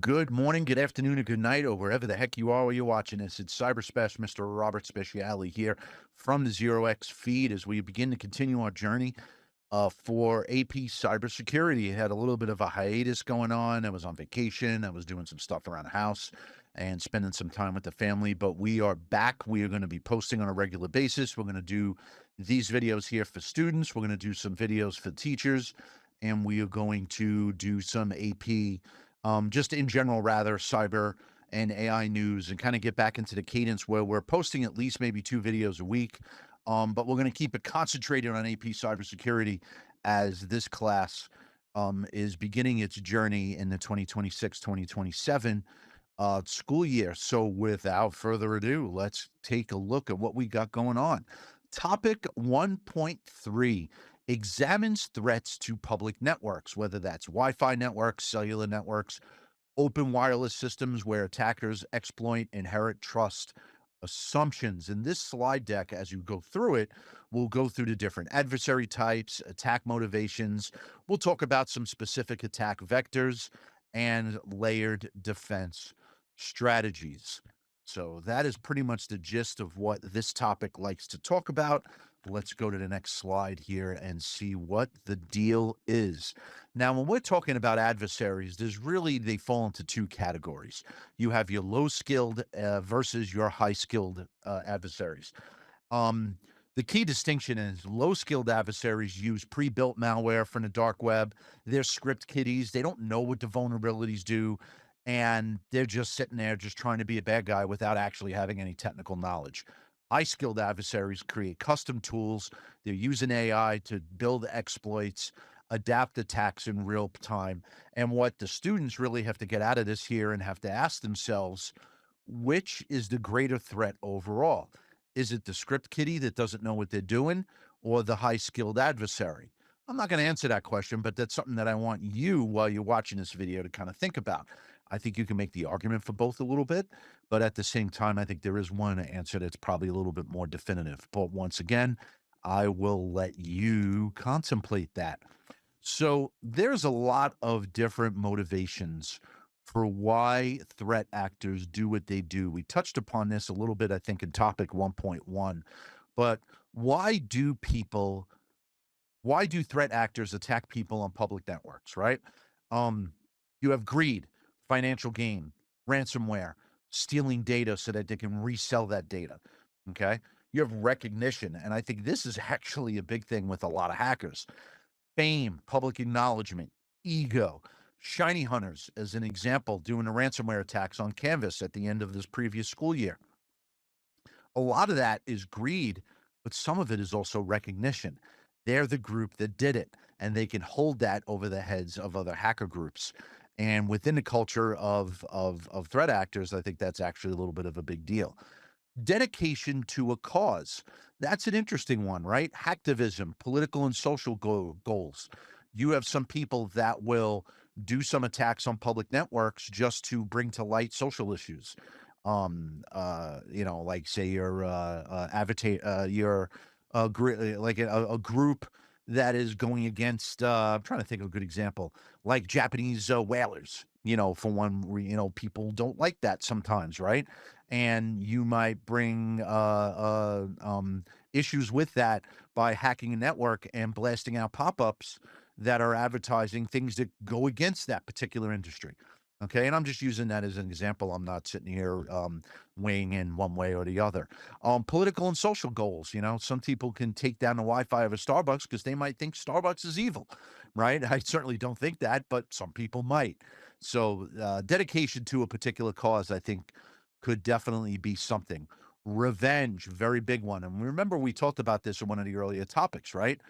Good morning, good afternoon, or good night, or wherever the heck you are while you're watching this. It's Cyberspec, Mr. Robert Speciale here from the Zero X feed as we begin to continue our journey for AP Cybersecurity. I had a little bit of a hiatus going on. I was on vacation. I was doing some stuff around the house and spending some time with the family, but we are back. We are going to be posting on a regular basis. We're going to do these videos here for students. We're going to do some videos for teachers, and we are going to do some AP, just in general, rather, cyber and AI news, and kind of get back into the cadence where we're posting at least maybe 2 videos a week. But we're going to keep it concentrated on AP cybersecurity as this class is beginning its journey in the 2026-2027 school year. So without further ado, let's take a look at what we got going on. Topic 1.3 examines threats to public networks, whether that's Wi-Fi networks, cellular networks, open wireless systems where attackers exploit inherent trust assumptions. In this slide deck, as you go through it, we'll go through the different adversary types, attack motivations. We'll talk about some specific attack vectors and layered defense strategies. So that is pretty much the gist of what this topic likes to talk about. Let's go to the next slide here and see what the deal is. Now, when we're talking about adversaries, they fall into two categories. You have your low skilled versus your high skilled adversaries. Um, the key distinction is low skilled adversaries use pre built malware from the dark web. They're script kiddies. They don't know what the vulnerabilities do. And they're just sitting there just trying to be a bad guy without actually having any technical knowledge. High skilled adversaries create custom tools. They're using AI to build exploits, adapt attacks in real time. And what the students really have to get out of this here and have to ask themselves, which is the greater threat overall? Is it the script kiddie that doesn't know what they're doing or the high skilled adversary? I'm not going to answer that question, but that's something that I want you, while you're watching this video, to kind of think about. I think you can make the argument for both a little bit, but at the same time, I think there is one answer that's probably a little bit more definitive. But once again, I will let you contemplate that. So there's a lot of different motivations for why threat actors do what they do. We touched upon this a little bit, I think, in topic 1.1, but why do people, why do threat actors attack people on public networks, right? Um, you have greed, financial gain, ransomware, stealing data so that they can resell that data. Okay. You have recognition. And I think this is actually a big thing with a lot of hackers: fame, public acknowledgement, ego. Shiny hunters, as an example, doing the ransomware attacks on Canvas at the end of this previous school year. A lot of that is greed, but some of it is also recognition. They're the group that did it, and they can hold that over the heads of other hacker groups. And within the culture of threat actors, I think that's actually a little bit of a big deal. Dedication to a cause. That's an interesting one, right? Hacktivism, political and social goals. You have some people that will do some attacks on public networks just to bring to light social issues. Like say like a group that is going against, I'm trying to think of a good example, like Japanese whalers. For one, people don't like that sometimes, right? And you might bring issues with that by hacking a network and blasting out pop-ups that are advertising things that go against that particular industry. Okay, and I'm just using that as an example. I'm not sitting here weighing in one way or the other. Political and social goals. Some people can take down the Wi-Fi of a Starbucks because they might think Starbucks is evil, right? I certainly don't think that, but some people might. So dedication to a particular cause, I think, could definitely be something. Revenge, very big one. And remember, we talked about this in one of the earlier topics, right?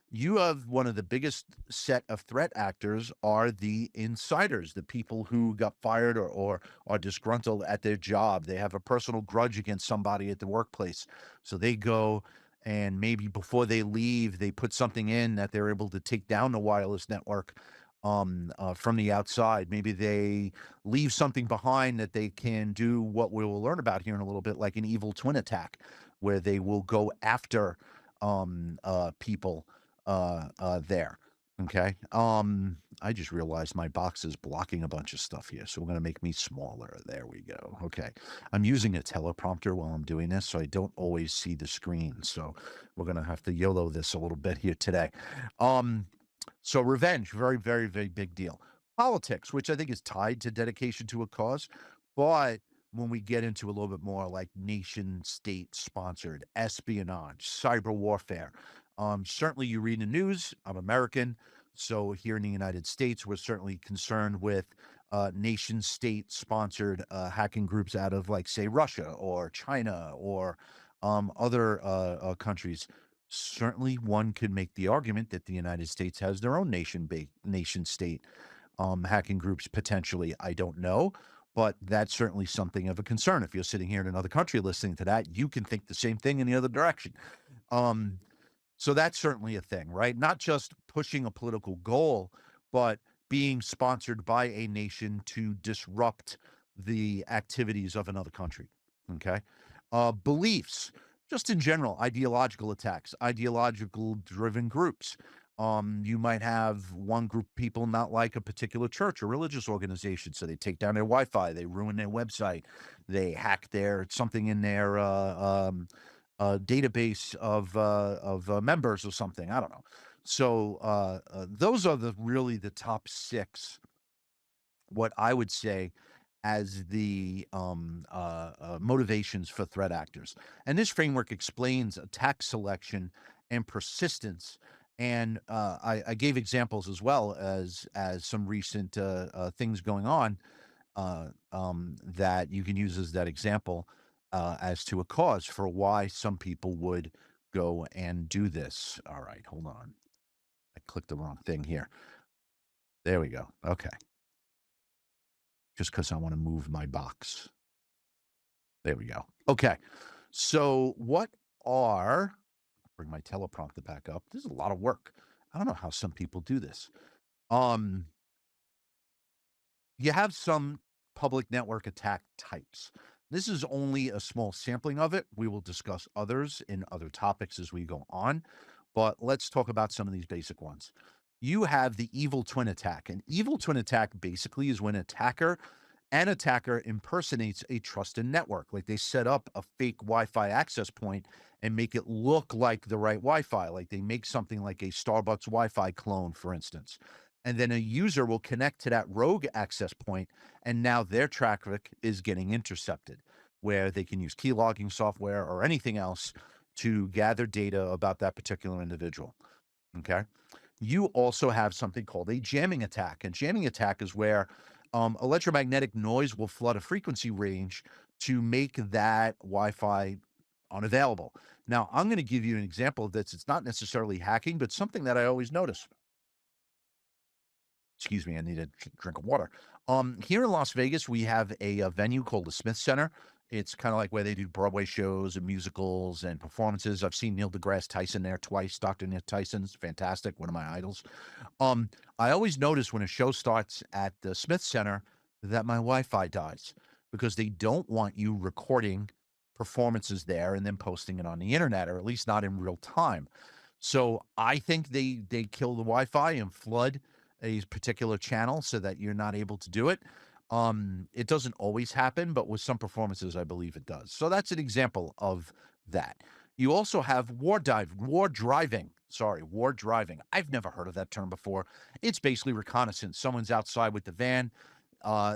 You have one of the biggest set of threat actors are the insiders, the people who got fired or are disgruntled at their job. They have a personal grudge against somebody at the workplace. So they go and maybe before they leave, they put something in that they're able to take down the wireless network from the outside. Maybe they leave something behind that they can do what we will learn about here in a little bit, like an evil twin attack, where they will go after people there. Okay. I just realized my box is blocking a bunch of stuff here, so we're gonna make me smaller. There we go. Okay. I'm using a teleprompter while I'm doing this, so I don't always see the screen. So we're gonna have to YOLO this a little bit here today. Um, so revenge, very, very, very big deal. Politics, which I think is tied to dedication to a cause, but when we get into a little bit more like nation state sponsored espionage, cyber warfare. Certainly you read the news. I'm American. So here in the United States, we're certainly concerned with nation state sponsored hacking groups out of, like, say, Russia or China or other countries. Certainly, one could make the argument that the United States has their own nation state hacking groups potentially. I don't know, but that's certainly something of a concern. If you're sitting here in another country listening to that, you can think the same thing in the other direction. Um, so that's certainly a thing, right? Not just pushing a political goal, but being sponsored by a nation to disrupt the activities of another country. Okay. Beliefs, just in general, ideological attacks, ideological driven groups. You might have one group of people not like a particular church or religious organization, so they take down their Wi-Fi, they ruin their website, they hack their something in their database of members or something. I don't know. So those are really the top six. What I would say as the motivations for threat actors, and this framework explains attack selection and persistence. And I gave examples as well as some recent things going on that you can use as that example as to a cause for why some people would go and do this. All right, hold on. I clicked the wrong thing here. There we go. Okay. Just because I want to move my box. There we go. Okay. So, what are, bring my teleprompter back up. This is a lot of work. I don't know how some people do this. Um, You have some public network attack types. This is only a small sampling of it. We will discuss others in other topics as we go on, but let's talk about some of these basic ones. You have the evil twin attack. An evil twin attack basically is when an attacker impersonates a trusted network. Like, they set up a fake Wi-Fi access point and make it look like the right Wi-Fi. Like, they make something like a Starbucks Wi-Fi clone, for instance. And then a user will connect to that rogue access point, and now their traffic is getting intercepted, where they can use key logging software or anything else to gather data about that particular individual. Okay. You also have something called a jamming attack. A jamming attack is where electromagnetic noise will flood a frequency range to make that Wi Fi unavailable. Now, I'm going to give you an example of this. It's not necessarily hacking, but something that I always notice. Excuse me, I need a drink of water. Here in Las Vegas, we have a venue called the Smith Center. It's kind of like where they do Broadway shows and musicals and performances. I've seen Neil deGrasse Tyson there twice. Dr. Neil Tyson's fantastic, one of my idols. Um, I always notice when a show starts at the Smith Center that my Wi-Fi dies because they don't want you recording performances there and then posting it on the internet, or at least not in real time. So I think they kill the Wi-Fi and flood a particular channel so that you're not able to do it. It doesn't always happen, but with some performances, I believe it does. So that's an example of that. You also have war driving. Sorry, war driving. I've never heard of that term before. It's basically reconnaissance. Someone's outside with the van.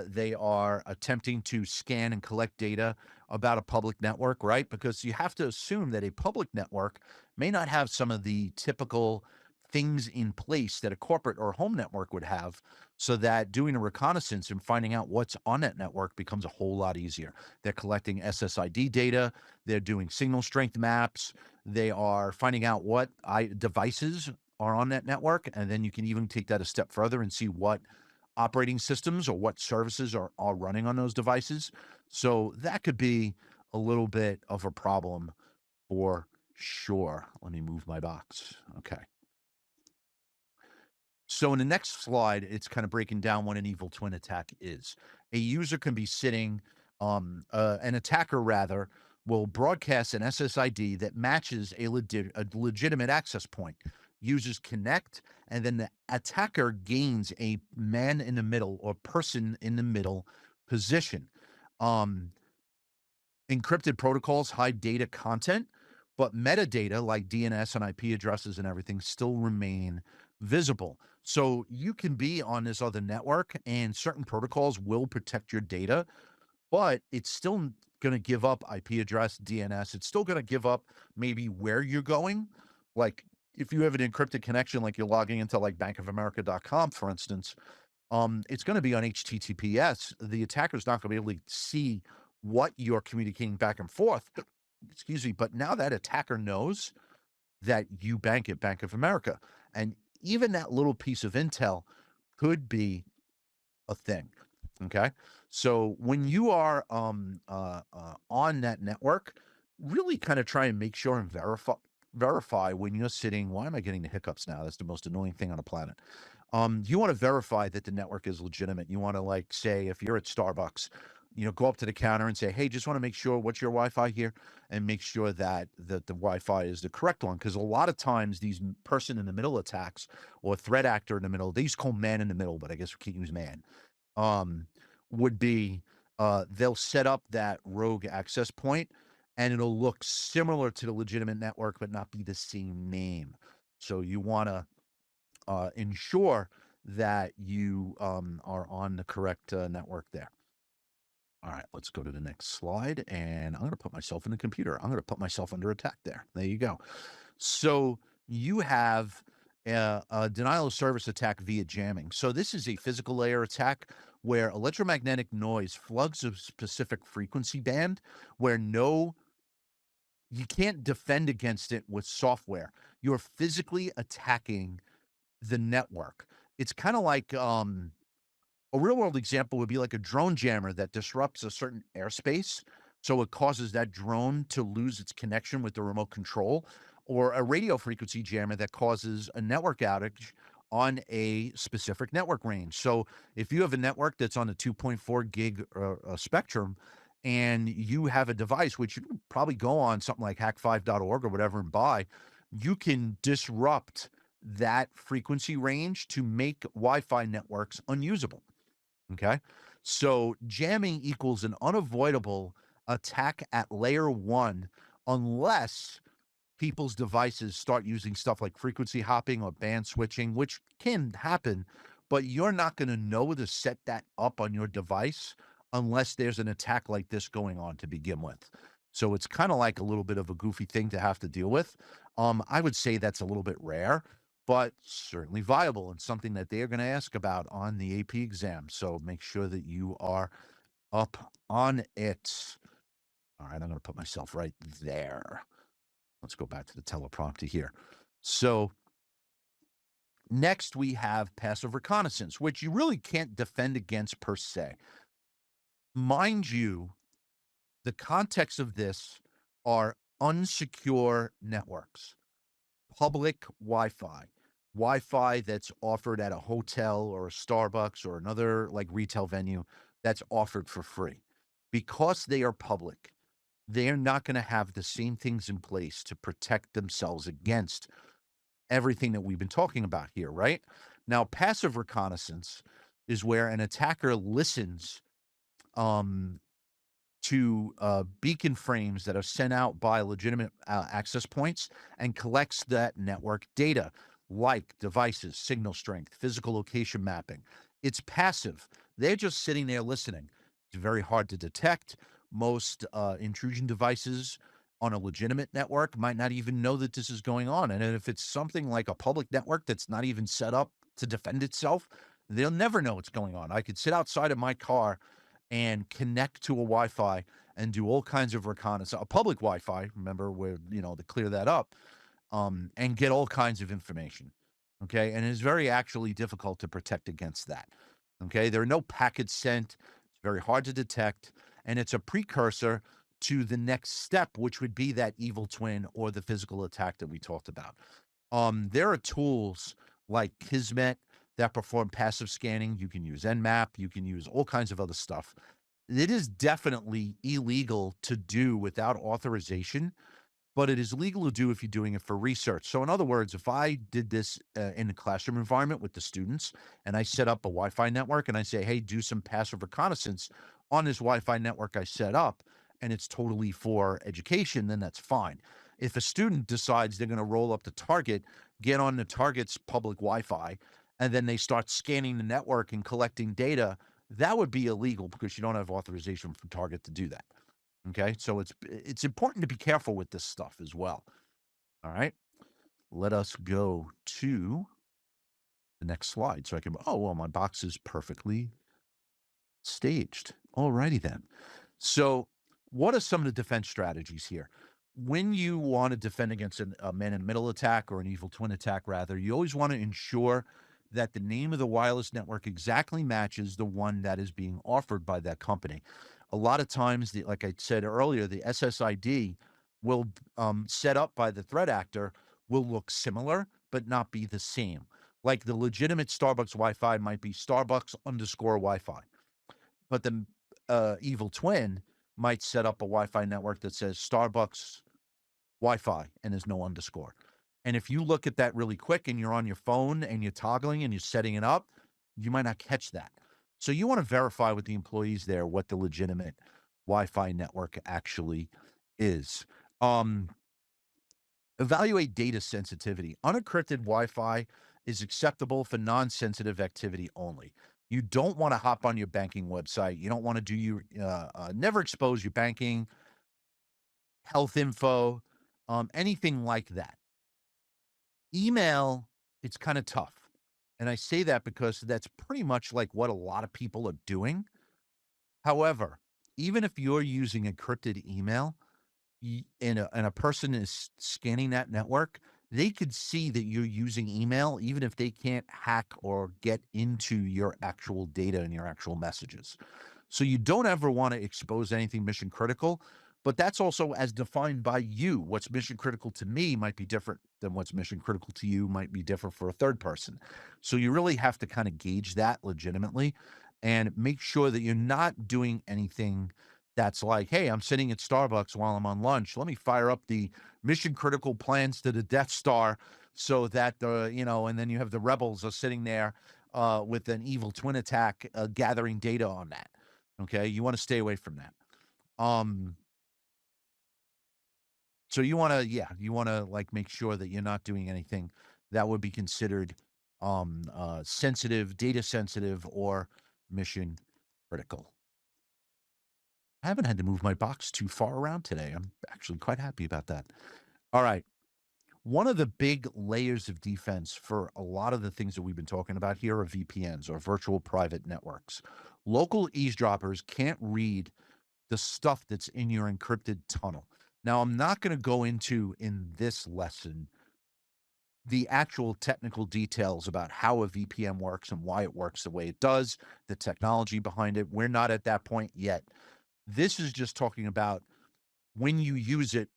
They are attempting to scan and collect data about a public network, right? Because you have to assume that a public network may not have some of the typical things in place that a corporate or home network would have, so that doing a reconnaissance and finding out what's on that network becomes a whole lot easier. They're collecting SSID data, they're doing signal strength maps, they are finding out what devices are on that network, and then you can even take that a step further and see what operating systems or what services are running on those devices. So that could be a little bit of a problem for sure. Let me move my box. Okay. So in the next slide, it's kind of breaking down what an evil twin attack is. A user can be sitting, an attacker rather, will broadcast an SSID that matches a legitimate access point. users connect, and then the attacker gains a man in the middle or person in the middle position. Um, Encrypted protocols hide data content, but metadata like DNS and IP addresses and everything still remain visible. So you can be on this other network, and certain protocols will protect your data, but it's still going to give up IP address, DNS. It's still going to give up maybe where you're going. Like if you have an encrypted connection, like you're logging into like bankofamerica.com, for instance, it's going to be on HTTPS. The attacker's not going to be able to see what you're communicating back and forth. Excuse me. But now that attacker knows that you bank at Bank of America, and even that little piece of intel could be a thing. Okay. So when you are on that network, really kind of try and make sure and verify when you're sitting. Why am I getting the hiccups now? That's the most annoying thing on the planet. You want to verify that the network is legitimate. You want to, like, say, if you're at Starbucks, go up to the counter and say, "Hey, just want to make sure, what's your Wi-Fi here?" And make sure that the Wi-Fi is the correct one. Because a lot of times these person in the middle attacks or threat actor in the middle, they used to call man in the middle, but I guess we can't use man. Um, would be they'll set up that rogue access point, and it'll look similar to the legitimate network, but not be the same name. So you want to ensure that you are on the correct network there. All right, let's go to the next slide. And I'm going to put myself in the computer. I'm going to put myself under attack there. There you go. So you have a denial of service attack via jamming. So this is a physical layer attack where electromagnetic noise floods a specific frequency band where you can't defend against it with software. You're physically attacking the network. It's kind of like a real world example would be like a drone jammer that disrupts a certain airspace. So it causes that drone to lose its connection with the remote control, or a radio frequency jammer that causes a network outage on a specific network range. So if you have a network that's on the 2.4 gig spectrum, and you have a device, which you can probably go on something like hack5.org or whatever and buy, you can disrupt that frequency range to make Wi-Fi networks unusable. Okay. So jamming equals an unavoidable attack at layer one, unless people's devices start using stuff like frequency hopping or band switching, which can happen, but you're not going to know to set that up on your device unless there's an attack like this going on to begin with. So it's kind of like a little bit of a goofy thing to have to deal with. I would say that's a little bit rare, but certainly viable and something that they're going to ask about on the AP exam. So make sure that you are up on it. All right, I'm going to put myself right there. Let's go back to the teleprompter here. So next we have passive reconnaissance, which you really can't defend against per se. Mind you, the context of this are unsecure networks, public Wi-Fi, Wi-Fi that's offered at a hotel or a Starbucks or another like retail venue that's offered for free. Because they are public, they're not going to have the same things in place to protect themselves against everything that we've been talking about here, right? Now, passive reconnaissance is where an attacker listens um, to beacon frames that are sent out by legitimate access points and collects that network data like devices, signal strength, physical location mapping. It's passive. They're just sitting there listening. It's very hard to detect. Most intrusion devices on a legitimate network might not even know that this is going on. And if it's something like a public network that's not even set up to defend itself, they'll never know what's going on. I could sit outside of my car and connect to a Wi-Fi and do all kinds of reconnaissance, a public Wi-Fi, remember, where, to clear that up, and get all kinds of information. Okay. And it's very actually difficult to protect against that. Okay. There are no packets sent. It's very hard to detect. And it's a precursor to the next step, which would be that evil twin or the physical attack that we talked about. There are tools like Kismet that perform passive scanning. You can use Nmap. You can use all kinds of other stuff. It is definitely illegal to do without authorization but it is legal to do if you're doing it for research. So, in other words, if I did this in a classroom environment with the students and I set up a Wi Fi network and I say, hey, do some passive reconnaissance on this Wi Fi network I set up, and it's totally for education, then that's fine. If a student decides they're going to roll up the target, get on the target's public Wi Fi, and then they start scanning the network and collecting data, that would be illegal because you don't have authorization from Target to do that. Okay, so it's important to be careful with this stuff as well. All right, let us go to the next slide so I can. Oh well, my box is perfectly staged. Alrighty then. So, what are some of the defense strategies here? When you want to defend against a man in the middle attack or an evil twin attack, rather, you always want to ensure that the name of the wireless network exactly matches the one that is being offered by that company. A lot of times, like I said earlier, the SSID will set up by the threat actor will look similar but not be the same. Like the legitimate Starbucks Wi-Fi might be Starbucks underscore Wi-Fi, but the evil twin might set up a Wi-Fi network that says Starbucks Wi-Fi and there's no underscore. And if you look at that really quick and you're on your phone and you're toggling and you're setting it up, you might not catch that. So you want to verify with the employees there what the legitimate Wi-Fi network actually is. Um, Evaluate data sensitivity. Unencrypted Wi-Fi is acceptable for non-sensitive activity only. You don't want to hop on your banking website. You don't want to do your never expose your banking, health info, anything like that. Email, it's kind of tough. And I say that because that's pretty much like what a lot of people are doing. However, even if you're using encrypted email, and a person is scanning that network, they could see that you're using email even if they can't hack or get into your actual data and your actual messages. So you don't ever want to expose anything mission critical, but that's also as defined by you. What's mission critical to me might be different than what's mission critical to you, might be different for a third person. So you really have to kind of gauge that legitimately and make sure that you're not doing anything that's like, hey, I'm sitting at Starbucks while I'm on lunch. Let me fire up the mission critical plans to the Death Star so that and then you have the rebels are sitting there with an evil twin attack gathering data on that. Okay, you want to stay away from that. Um, so you want to like make sure that you're not doing anything that would be considered sensitive, data sensitive, or mission critical. I haven't had to move my box too far around today. I'm actually quite happy about that. All right. One of the big layers of defense for a lot of the things that we've been talking about here are VPNs or virtual private networks. Local eavesdroppers can't read the stuff that's in your encrypted tunnel. Now, I'm not going to go into in this lesson the actual technical details about how a VPN works and why it works the way it does, the technology behind it. We're not at that point yet. This is just talking about when you use it,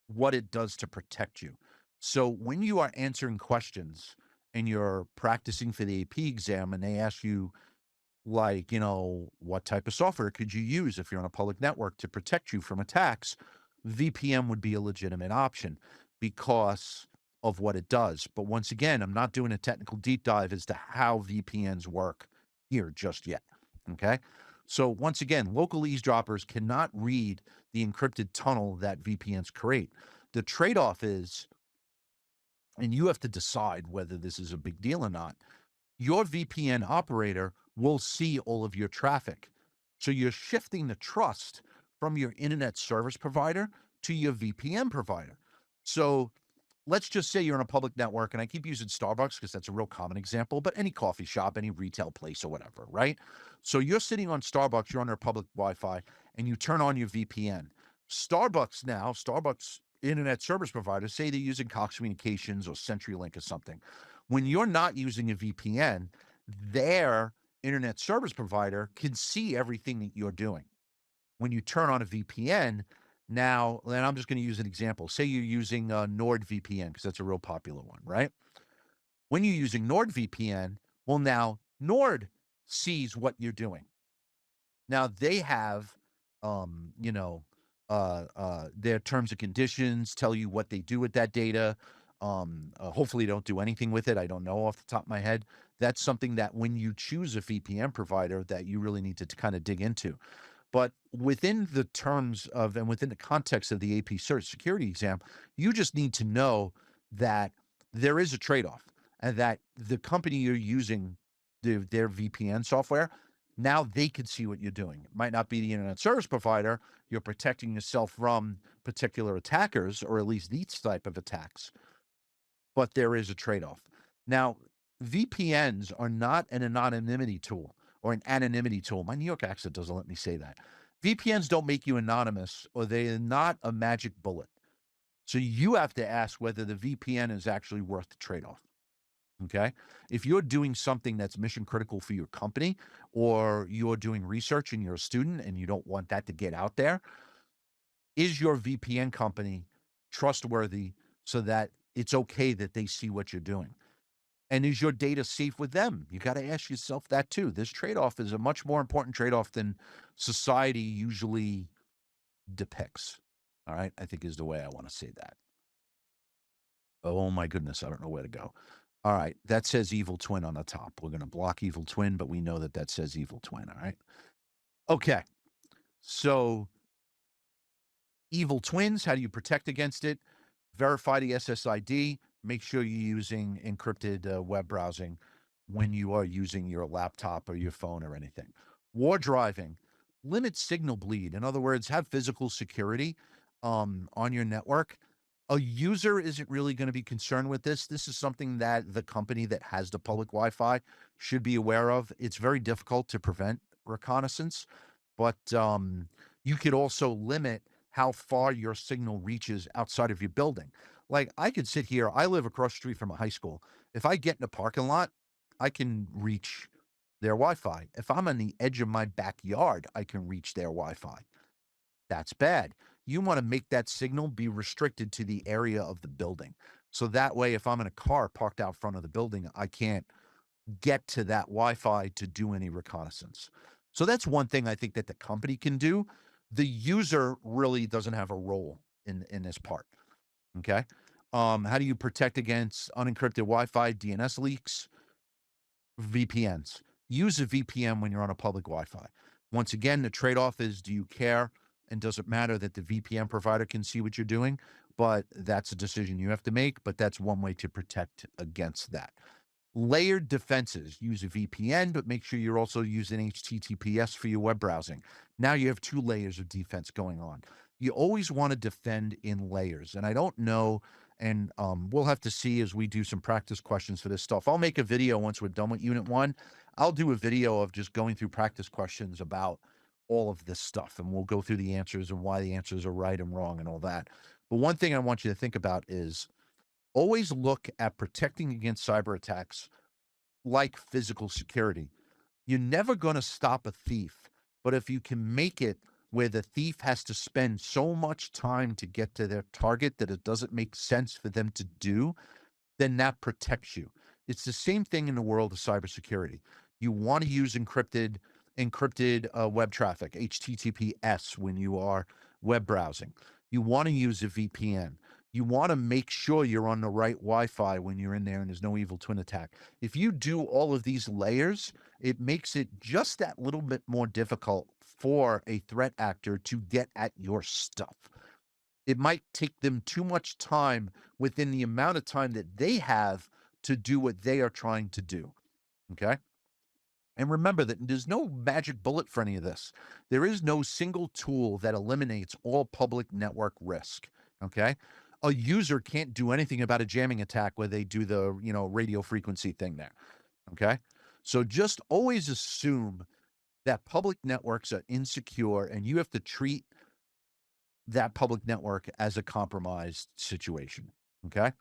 what it does to protect you. So when you are answering questions and you're practicing for the AP exam and they ask you, like, what type of software could you use if you're on a public network to protect you from attacks? VPN would be a legitimate option because of what it does. But once again, I'm not doing a technical deep dive as to how VPNs work here just yet. Okay. So once again, local eavesdroppers cannot read the encrypted tunnel that VPNs create. The trade off is, and you have to decide whether this is a big deal or not, your VPN operator will see all of your traffic. So you're shifting the trust from your internet service provider to your VPN provider. So let's just say you're in a public network, and I keep using Starbucks because that's a real common example, but any coffee shop, any retail place or whatever, right? So you're sitting on Starbucks, you're on their public Wi-Fi, and you turn on your VPN. Starbucks internet service providers say they're using Cox Communications or CenturyLink or something. When you're not using a VPN, their internet service provider can see everything that you're doing. When you turn on a VPN, now, and I'm just going to use an example. Say you're using NordVPN because that's a real popular one, right? When you're using NordVPN, well, now Nord sees what you're doing. Now they have, um, you know, their terms and conditions, tell you what they do with that data. Hopefully, don't do anything with it. I don't know off the top of my head. That's something that when you choose a VPN provider, that you really need to kind of dig into. But within the terms of and within the context of the AP security exam, you just need to know that there is a trade-off and that the company you're using their VPN software, now they can see what you're doing. It might not be the internet service provider. You're protecting yourself from particular attackers, or at least these type of attacks, but there is a trade-off. Now, VPNs are not an anonymity tool or an anonymity tool. My New York accent doesn't let me say that. VPNs don't make you anonymous, or they're not a magic bullet. So you have to ask whether the VPN is actually worth the trade-off. Okay. If you're doing something that's mission critical for your company, or you're doing research and you're a student and you don't want that to get out there, is your VPN company trustworthy so that it's okay that they see what you're doing? And is your data safe with them? You got to ask yourself that too. This trade off is a much more important trade off than society usually depicts. All right. I think is the way I want to say that. Oh my goodness. I don't know where to go. All right. That says evil twin on the top. We're going to block evil twin, but we know that that says evil twin. All right. Okay. So, evil twins, how do you protect against it? Verify the SSID. Make sure you're using encrypted web browsing when you are using your laptop or your phone or anything. War driving, limit signal bleed. In other words, have physical security on your network. A user isn't really going to be concerned with this. This is something that the company that has the public Wi-Fi should be aware of. It's very difficult to prevent reconnaissance, but you could also limit how far your signal reaches outside of your building. Like, I could sit here, I live across the street from a high school. If I get in a parking lot, I can reach their Wi-Fi. If I'm on the edge of my backyard, I can reach their Wi-Fi. That's bad. You want to make that signal be restricted to the area of the building. So that way, if I'm in a car parked out front of the building, I can't get to that Wi-Fi to do any reconnaissance. So that's one thing I think that the company can do. The user really doesn't have a role in this part. Okay. How do you protect against unencrypted Wi-Fi, DNS leaks? VPNs. Use a VPN when you're on a public Wi-Fi. Once again, the trade-off is, do you care? And does it matter that the VPN provider can see what you're doing? But that's a decision you have to make. But that's one way to protect against that. Layered defenses. Use a VPN, but make sure you're also using HTTPS for your web browsing. Now you have 2 layers of defense going on. You always want to defend in layers. And I don't know, and we'll have to see as we do some practice questions for this stuff. I'll make a video once we're done with Unit 1. I'll do a video of just going through practice questions about all of this stuff, and we'll go through the answers and why the answers are right and wrong and all that. But one thing I want you to think about is always look at protecting against cyber attacks like physical security. You're never going to stop a thief, but if you can make it where the thief has to spend so much time to get to their target that it doesn't make sense for them to do, then that protects you. It's the same thing in the world of cybersecurity. You want to use encrypted web traffic, HTTPS, when you are web browsing. You want to use a VPN. You want to make sure you're on the right Wi-Fi when you're in there and there's no evil twin attack. If you do all of these layers, it makes it just that little bit more difficult for a threat actor to get at your stuff. It might take them too much time within the amount of time that they have to do what they are trying to do. Okay. And remember that there's no magic bullet for any of this. There is no single tool that eliminates all public network risk. Okay. A user can't do anything about a jamming attack where they do the, radio frequency thing there. Okay. So just always assume that public networks are insecure and you have to treat that public network as a compromised situation. Okay.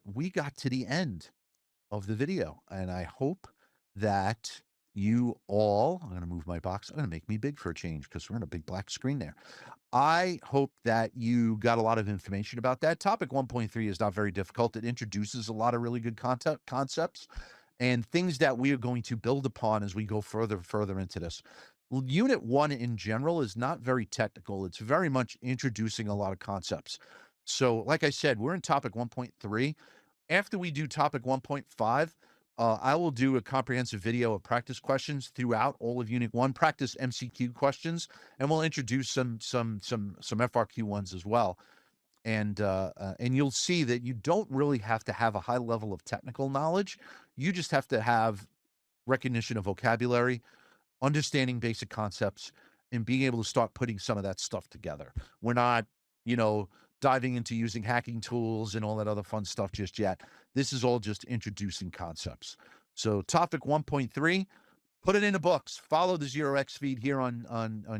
We got to the end of the video, and I hope that you all, I'm going to move my box. I'm going to make me big for a change because we're on a big black screen there. I hope that you got a lot of information about that. Topic 1.3 is not very difficult. It introduces a lot of really good concepts and things that we are going to build upon as we go further into this. Well, Unit 1 in general is not very technical. It's very much introducing a lot of concepts. So, like I said, we're in topic 1.3. After we do topic 1.5, I will do a comprehensive video of practice questions throughout all of Unit 1, practice MCQ questions, and we'll introduce some FRQ ones as well. And you'll see that you don't really have to have a high level of technical knowledge. You just have to have recognition of vocabulary, understanding basic concepts, and being able to start putting some of that stuff together. We're not, you know, diving into using hacking tools and all that other fun stuff just yet. This is all just introducing concepts. So, topic 1.3, put it in the books. Follow the Zero X feed here on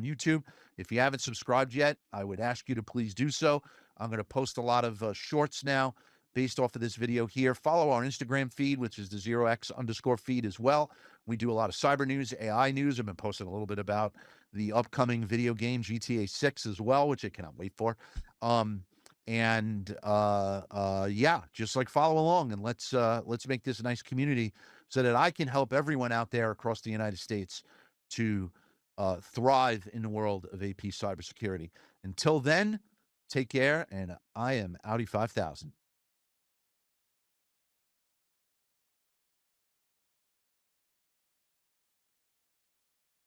YouTube. If you haven't subscribed yet, I would ask you to please do so. I'm going to post a lot of shorts now based off of this video here. Follow our Instagram feed, which is the Zero X underscore feed as well. We do a lot of cyber news, AI news. I've been posting a little bit about the upcoming video game GTA 6 as well, which I cannot wait for. Yeah, just like follow along, and let's make this a nice community so that I can help everyone out there across the United States to thrive in the world of AP cybersecurity. Until then, take care, and I am Audi 5000.